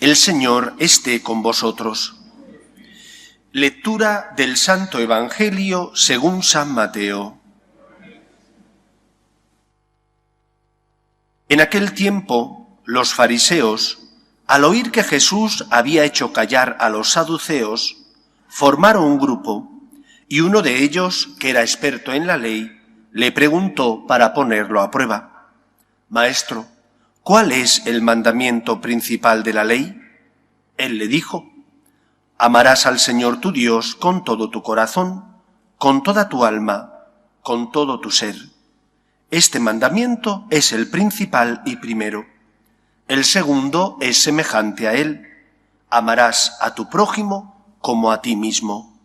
El Señor esté con vosotros. Lectura del Santo Evangelio según San Mateo. En aquel tiempo, los fariseos, al oír que Jesús había hecho callar a los saduceos, formaron un grupo, y uno de ellos, que era experto en la ley, le preguntó para ponerlo a prueba: «Maestro, ¿cuál es el mandamiento principal de la ley?». Él le dijo: «Amarás al Señor tu Dios con todo tu corazón, con toda tu alma, con todo tu ser. Este mandamiento es el principal y primero. El segundo es semejante a él: amarás a tu prójimo como a ti mismo.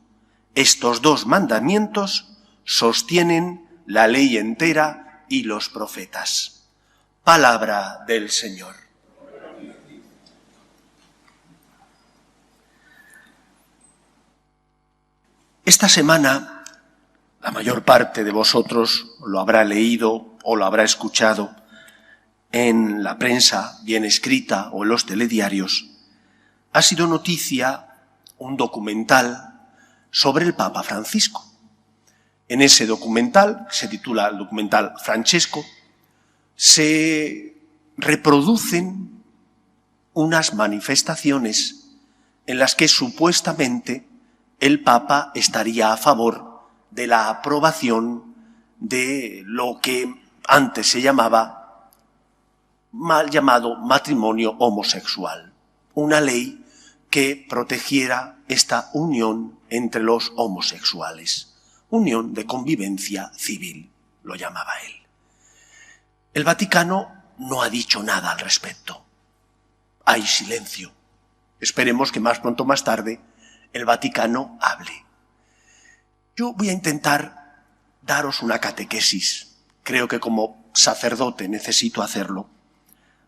Estos dos mandamientos sostienen la ley entera y los profetas». Palabra del Señor. Esta semana, la mayor parte de vosotros lo habrá leído o lo habrá escuchado en la prensa bien escrita o en los telediarios. Ha sido noticia un documental sobre el Papa Francisco. En ese documental, que se titula el documental Francesco, se reproducen unas manifestaciones en las que supuestamente el Papa estaría a favor de la aprobación de lo que antes se llamaba mal llamado matrimonio homosexual, una ley que protegiera esta unión entre los homosexuales, unión de convivencia civil, lo llamaba él. El Vaticano no ha dicho nada al respecto. Hay silencio. Esperemos que más pronto o más tarde el Vaticano hable. Yo voy a intentar daros una catequesis. Creo que como sacerdote necesito hacerlo,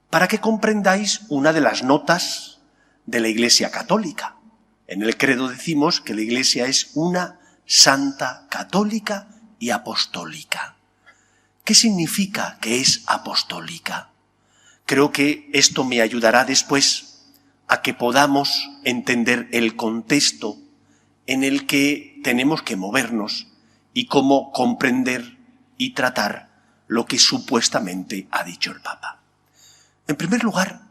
para que comprendáis una de las notas de la Iglesia Católica. En el credo decimos que la Iglesia es una santa, católica y apostólica. ¿Qué significa que es apostólica? Creo que esto me ayudará después a que podamos entender el contexto en el que tenemos que movernos y cómo comprender y tratar lo que supuestamente ha dicho el Papa. En primer lugar,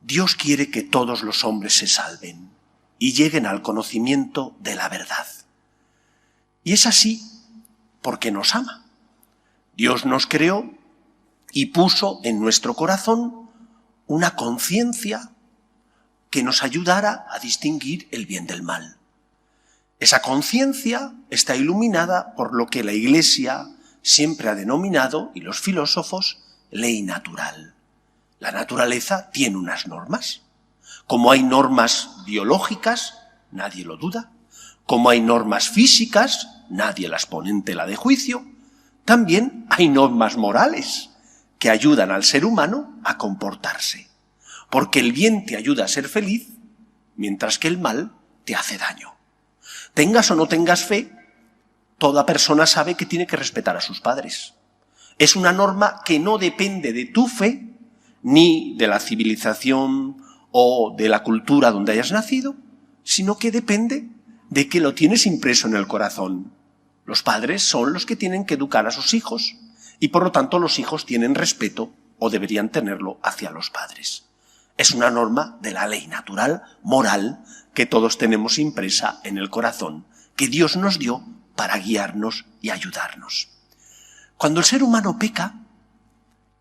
Dios quiere que todos los hombres se salven y lleguen al conocimiento de la verdad. Y es así porque nos ama. Dios nos creó y puso en nuestro corazón una conciencia que nos ayudara a distinguir el bien del mal. Esa conciencia está iluminada por lo que la Iglesia siempre ha denominado, y los filósofos, ley natural. La naturaleza tiene unas normas. Como hay normas biológicas, nadie lo duda. Como hay normas físicas, nadie las pone en tela de juicio. También hay normas morales que ayudan al ser humano a comportarse. Porque el bien te ayuda a ser feliz, mientras que el mal te hace daño. Tengas o no tengas fe, toda persona sabe que tiene que respetar a sus padres. Es una norma que no depende de tu fe, ni de la civilización o de la cultura donde hayas nacido, sino que depende de que lo tienes impreso en el corazón. Los padres son los que tienen que educar a sus hijos y por lo tanto los hijos tienen respeto o deberían tenerlo hacia los padres. Es una norma de la ley natural, moral, que todos tenemos impresa en el corazón, que Dios nos dio para guiarnos y ayudarnos. Cuando el ser humano peca,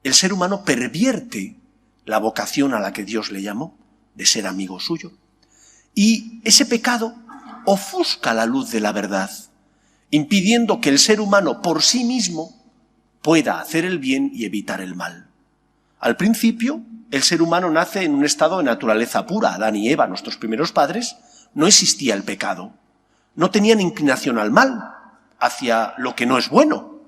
el ser humano pervierte la vocación a la que Dios le llamó, de ser amigo suyo. Y ese pecado ofusca la luz de la verdad, impidiendo que el ser humano por sí mismo pueda hacer el bien y evitar el mal. Al principio, el ser humano nace en un estado de naturaleza pura. Adán y Eva, nuestros primeros padres, no existía el pecado. No tenían inclinación al mal, hacia lo que no es bueno.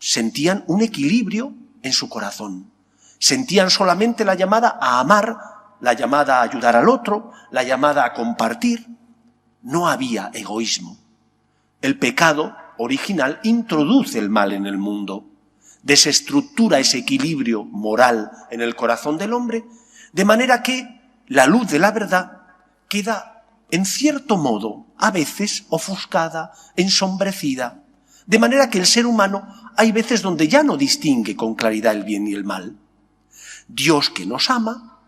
Sentían un equilibrio en su corazón. Sentían solamente la llamada a amar, la llamada a ayudar al otro, la llamada a compartir. No había egoísmo. El pecado original introduce el mal en el mundo. Desestructura ese equilibrio moral en el corazón del hombre, de manera que la luz de la verdad queda, en cierto modo, a veces ofuscada, ensombrecida, de manera que el ser humano hay veces donde ya no distingue con claridad el bien y el mal. Dios, que nos ama,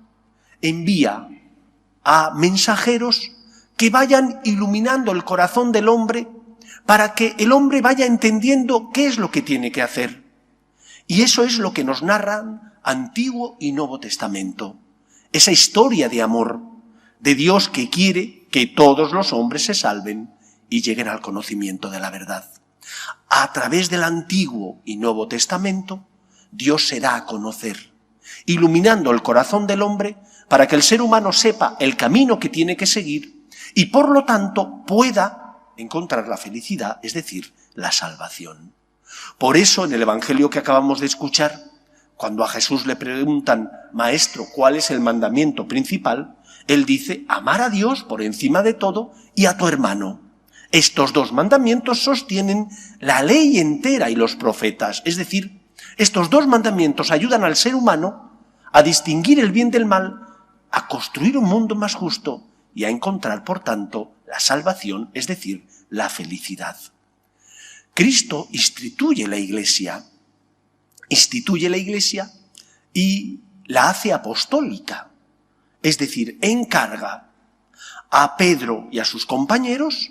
envía a mensajeros que vayan iluminando el corazón del hombre para que el hombre vaya entendiendo qué es lo que tiene que hacer. Y eso es lo que nos narran Antiguo y Nuevo Testamento. Esa historia de amor de Dios que quiere que todos los hombres se salven y lleguen al conocimiento de la verdad. A través del Antiguo y Nuevo Testamento, Dios se da a conocer, iluminando el corazón del hombre para que el ser humano sepa el camino que tiene que seguir y por lo tanto pueda encontrar la felicidad, es decir, la salvación. Por eso en el Evangelio que acabamos de escuchar, cuando a Jesús le preguntan, Maestro, ¿cuál es el mandamiento principal?, él dice, amar a Dios por encima de todo y a tu hermano. Estos dos mandamientos sostienen la ley entera y los profetas, es decir, estos dos mandamientos ayudan al ser humano a distinguir el bien del mal, a construir un mundo más justo y a encontrar, por tanto, la salvación, es decir, la felicidad. Cristo instituye la Iglesia y la hace apostólica, es decir, encarga a Pedro y a sus compañeros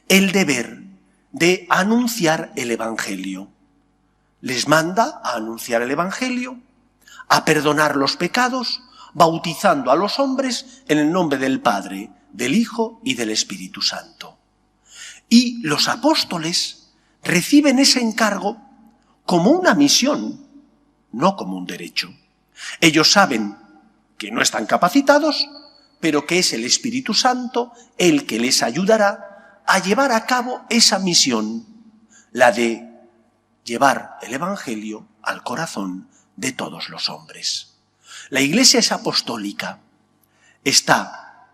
el deber de anunciar el Evangelio. Les manda a anunciar el Evangelio, a perdonar los pecados, bautizando a los hombres en el nombre del Padre, del Hijo y del Espíritu Santo. Y los apóstoles reciben ese encargo como una misión, no como un derecho. Ellos saben que no están capacitados, pero que es el Espíritu Santo el que les ayudará a llevar a cabo esa misión, la de llevar el Evangelio al corazón de todos los hombres. La Iglesia es apostólica, está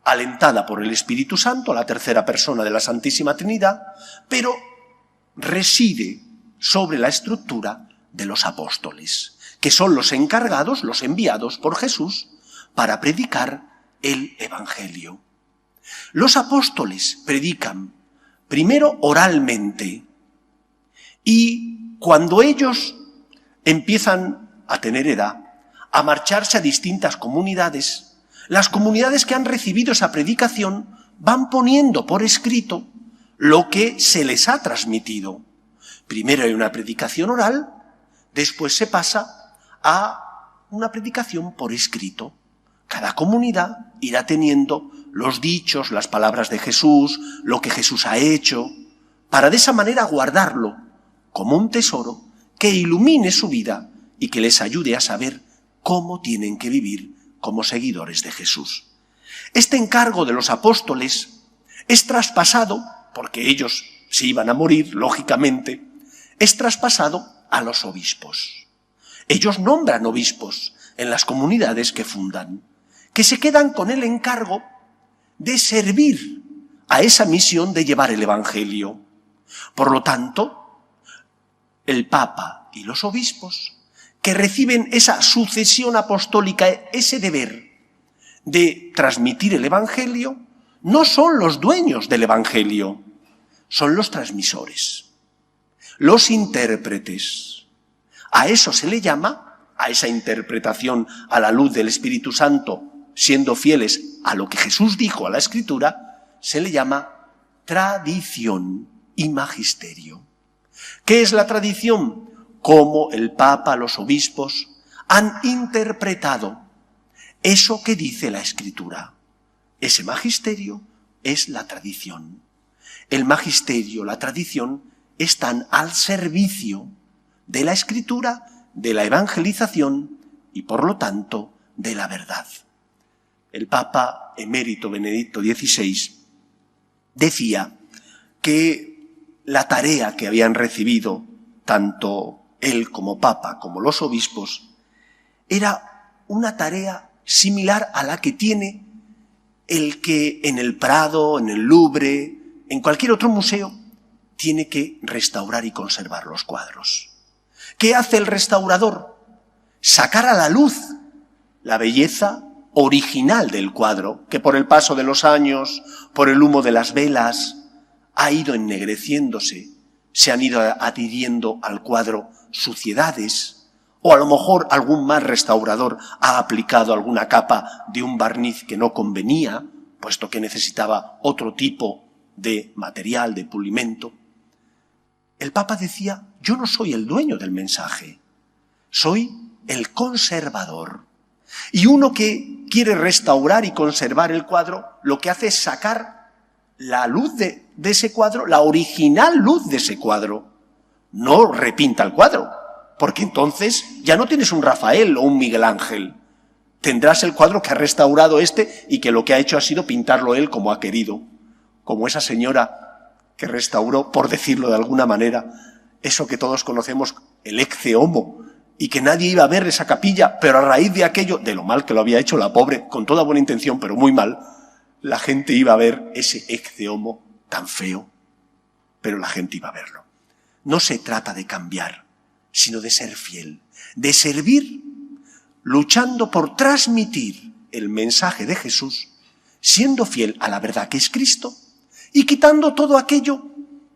alentada por el Espíritu Santo, la tercera persona de la Santísima Trinidad, pero reside sobre la estructura de los apóstoles, que son los encargados, los enviados por Jesús para predicar el Evangelio. Los apóstoles predican primero oralmente y cuando ellos empiezan a tener edad, a marcharse a distintas comunidades, las comunidades que han recibido esa predicación van poniendo por escrito lo que se les ha transmitido. Primero hay una predicación oral, después se pasa a una predicación por escrito. Cada comunidad irá teniendo los dichos, las palabras de Jesús, lo que Jesús ha hecho, para de esa manera guardarlo como un tesoro que ilumine su vida y que les ayude a saber cómo tienen que vivir como seguidores de Jesús. Este encargo de los apóstoles es traspasado, porque ellos se iban a morir, lógicamente, es traspasado a los obispos. Ellos nombran obispos en las comunidades que fundan, que se quedan con el encargo de servir a esa misión de llevar el Evangelio. Por lo tanto, el Papa y los obispos, que reciben esa sucesión apostólica, ese deber de transmitir el Evangelio, no son los dueños del Evangelio, son los transmisores, los intérpretes. A eso se le llama, a esa interpretación a la luz del Espíritu Santo, siendo fieles a lo que Jesús dijo a la Escritura, se le llama tradición y magisterio. ¿Qué es la tradición? Cómo el Papa, los obispos, han interpretado eso que dice la Escritura. Ese magisterio es la tradición. El magisterio, la tradición, están al servicio de la Escritura, de la evangelización y, por lo tanto, de la verdad. El Papa emérito Benedicto XVI decía que la tarea que habían recibido tanto él como Papa como los obispos era una tarea similar a la que tiene el que en el Prado, en el Louvre, en cualquier otro museo, tiene que restaurar y conservar los cuadros. ¿Qué hace el restaurador? Sacar a la luz la belleza original del cuadro, que por el paso de los años, por el humo de las velas, ha ido ennegreciéndose, se han ido adhiriendo al cuadro suciedades, o a lo mejor algún mal restaurador ha aplicado alguna capa de un barniz que no convenía, puesto que necesitaba otro tipo de material, de pulimento. El Papa decía, yo no soy el dueño del mensaje, soy el conservador. Y uno que quiere restaurar y conservar el cuadro, lo que hace es sacar la luz de ese cuadro, la original luz de ese cuadro. No repinta el cuadro, porque entonces ya no tienes un Rafael o un Miguel Ángel. Tendrás el cuadro que ha restaurado y que lo que ha hecho ha sido pintarlo él como ha querido, como esa señora que restauró, por decirlo de alguna manera, eso que todos conocemos, el Ecce Homo, y que nadie iba a ver esa capilla, pero a raíz de aquello, de lo mal que lo había hecho la pobre, con toda buena intención, pero muy mal, la gente iba a ver ese Ecce Homo tan feo, pero la gente iba a verlo. No se trata de cambiar, sino de ser fiel, de servir, luchando por transmitir el mensaje de Jesús, siendo fiel a la verdad que es Cristo y quitando todo aquello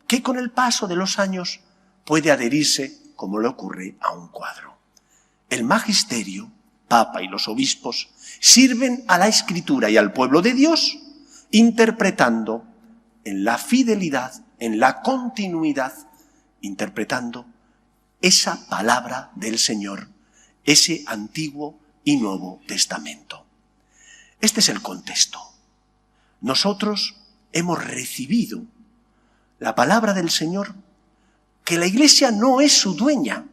que con el paso de los años puede adherirse, como le ocurre a un cuadro. El magisterio, Papa y los obispos, sirven a la Escritura y al pueblo de Dios, interpretando en la fidelidad, en la continuidad, interpretando esa palabra del Señor, ese Antiguo y Nuevo Testamento. Este es el contexto. Nosotros hemos recibido la palabra del Señor, que la Iglesia no es su dueña.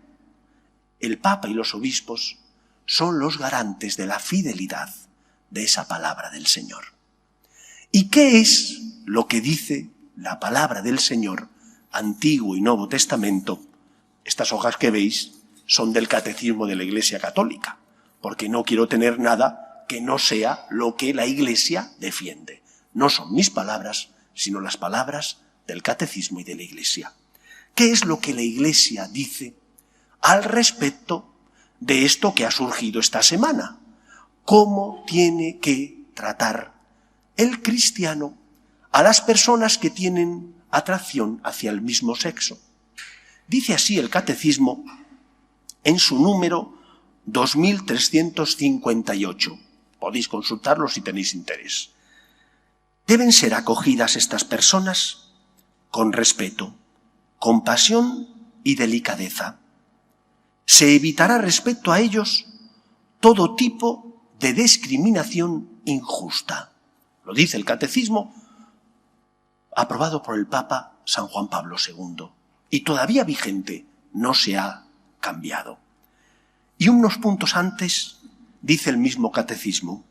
El Papa y los obispos son los garantes de la fidelidad de esa palabra del Señor. ¿Y qué es lo que dice la palabra del Señor, Antiguo y Nuevo Testamento? Estas hojas que veis son del Catecismo de la Iglesia Católica, porque no quiero tener nada que no sea lo que la Iglesia defiende. No son mis palabras, sino las palabras del Catecismo y de la Iglesia. ¿Qué es lo que la Iglesia dice al respecto de esto que ha surgido esta semana? ¿Cómo tiene que tratar el cristiano a las personas que tienen atracción hacia el mismo sexo? Dice así el Catecismo en su número 2358. Podéis consultarlo si tenéis interés. Deben ser acogidas estas personas con respeto, compasión y delicadeza. Se evitará respecto a ellos todo tipo de discriminación injusta. Lo dice el Catecismo, aprobado por el Papa San Juan Pablo II, y todavía vigente, no se ha cambiado. Y unos puntos antes, dice el mismo Catecismo,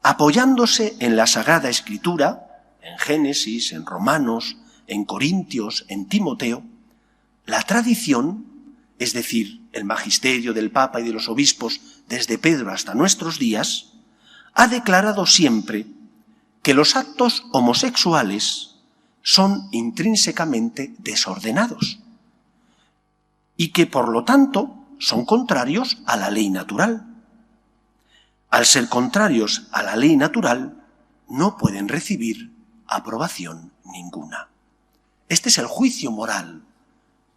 apoyándose en la Sagrada Escritura, en Génesis, en Romanos, en Corintios, en Timoteo, la tradición, es decir, el magisterio del Papa y de los obispos desde Pedro hasta nuestros días, ha declarado siempre que los actos homosexuales son intrínsecamente desordenados y que, por lo tanto, son contrarios a la ley natural. Al ser contrarios a la ley natural, no pueden recibir aprobación ninguna. Este es el juicio moral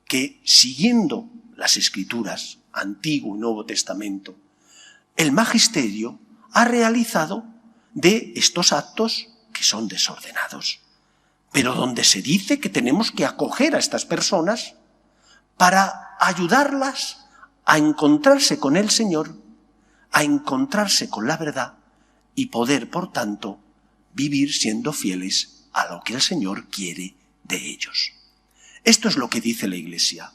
que, siguiendo las Escrituras, Antiguo y Nuevo Testamento, el magisterio ha realizado de estos actos que son desordenados, pero donde se dice que tenemos que acoger a estas personas para ayudarlas a encontrarse con el Señor, a encontrarse con la verdad y poder, por tanto, vivir siendo fieles a lo que el Señor quiere de ellos. Esto es lo que dice la Iglesia.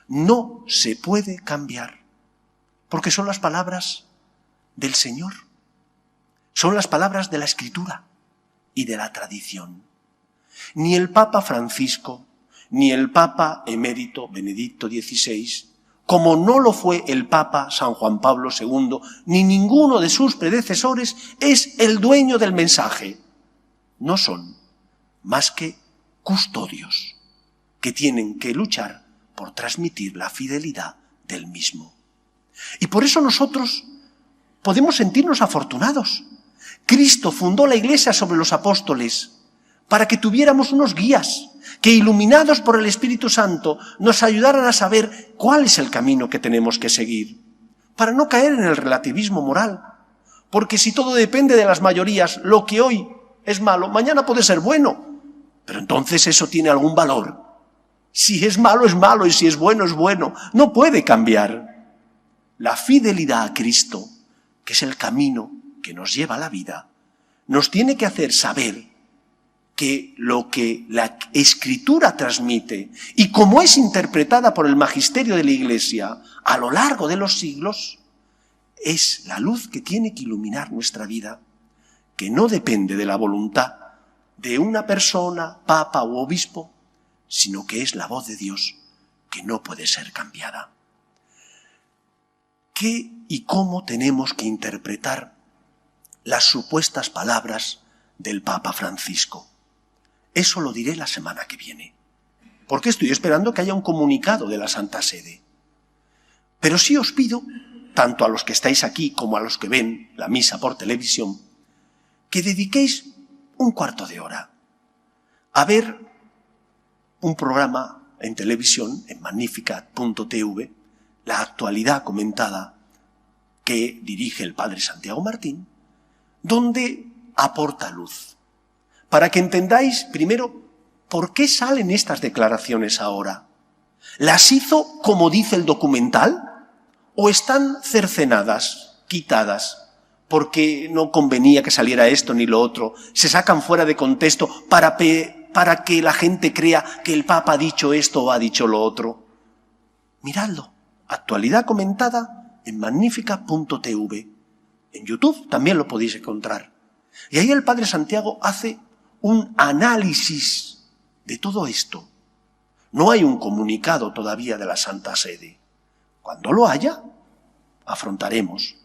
No se puede cambiar, porque son las palabras del Señor, son las palabras de la Escritura y de la tradición. Ni el Papa Francisco, ni el Papa emérito Benedicto XVI, como no lo fue el Papa San Juan Pablo II, ni ninguno de sus predecesores, es el dueño del mensaje. No son más que custodios que tienen que luchar por transmitir la fidelidad del mismo. Y por eso nosotros podemos sentirnos afortunados. Cristo fundó la Iglesia sobre los apóstoles para que tuviéramos unos guías que, iluminados por el Espíritu Santo, nos ayudaran a saber cuál es el camino que tenemos que seguir, para no caer en el relativismo moral. Porque si todo depende de las mayorías, lo que hoy es malo, mañana puede ser bueno. Pero entonces eso tiene algún valor. Si es malo y si es bueno. No puede cambiar. La fidelidad a Cristo, que es el camino que nos lleva a la vida, nos tiene que hacer saber que lo que la Escritura transmite y cómo es interpretada por el magisterio de la Iglesia a lo largo de los siglos, es la luz que tiene que iluminar nuestra vida, que no depende de la voluntad de una persona, papa u obispo, sino que es la voz de Dios que no puede ser cambiada. ¿Qué y cómo tenemos que interpretar las supuestas palabras del Papa Francisco? Eso lo diré la semana que viene, porque estoy esperando que haya un comunicado de la Santa Sede. Pero sí os pido, tanto a los que estáis aquí como a los que ven la misa por televisión, que dediquéis un cuarto de hora a ver un programa en televisión, en Magnificat.tv, la actualidad comentada que dirige el padre Santiago Martín, donde aporta luz. Para que entendáis, primero, por qué salen estas declaraciones ahora. ¿Las hizo como dice el documental? ¿O están cercenadas, quitadas, porque no convenía que saliera esto ni lo otro? Se sacan fuera de contexto para que la gente crea que el Papa ha dicho esto o ha dicho lo otro. Miradlo. Actualidad comentada en Magnificat.tv. En YouTube también lo podéis encontrar. Y ahí el padre Santiago hace un análisis de todo esto. No hay un comunicado todavía de la Santa Sede. Cuando lo haya, afrontaremos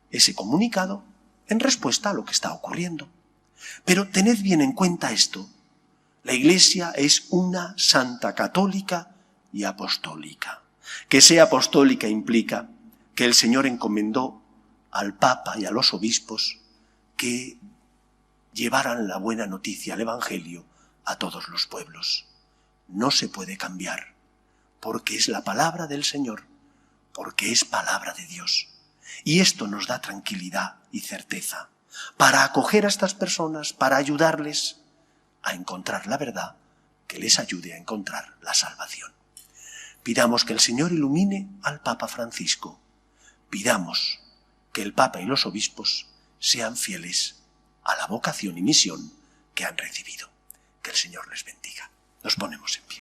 ese comunicado en respuesta a lo que está ocurriendo. Pero tened bien en cuenta esto. La Iglesia es una santa católica y apostólica. Que sea apostólica implica que el Señor encomendó al Papa y a los obispos que llevaran la buena noticia, el Evangelio, a todos los pueblos. No se puede cambiar, porque es la palabra del Señor, porque es palabra de Dios. Y esto nos da tranquilidad y certeza para acoger a estas personas, para ayudarles a encontrar la verdad que les ayude a encontrar la salvación. Pidamos que el Señor ilumine al Papa Francisco. Pidamos que el Papa y los obispos sean fieles a la vocación y misión que han recibido. Que el Señor les bendiga. Nos ponemos en pie.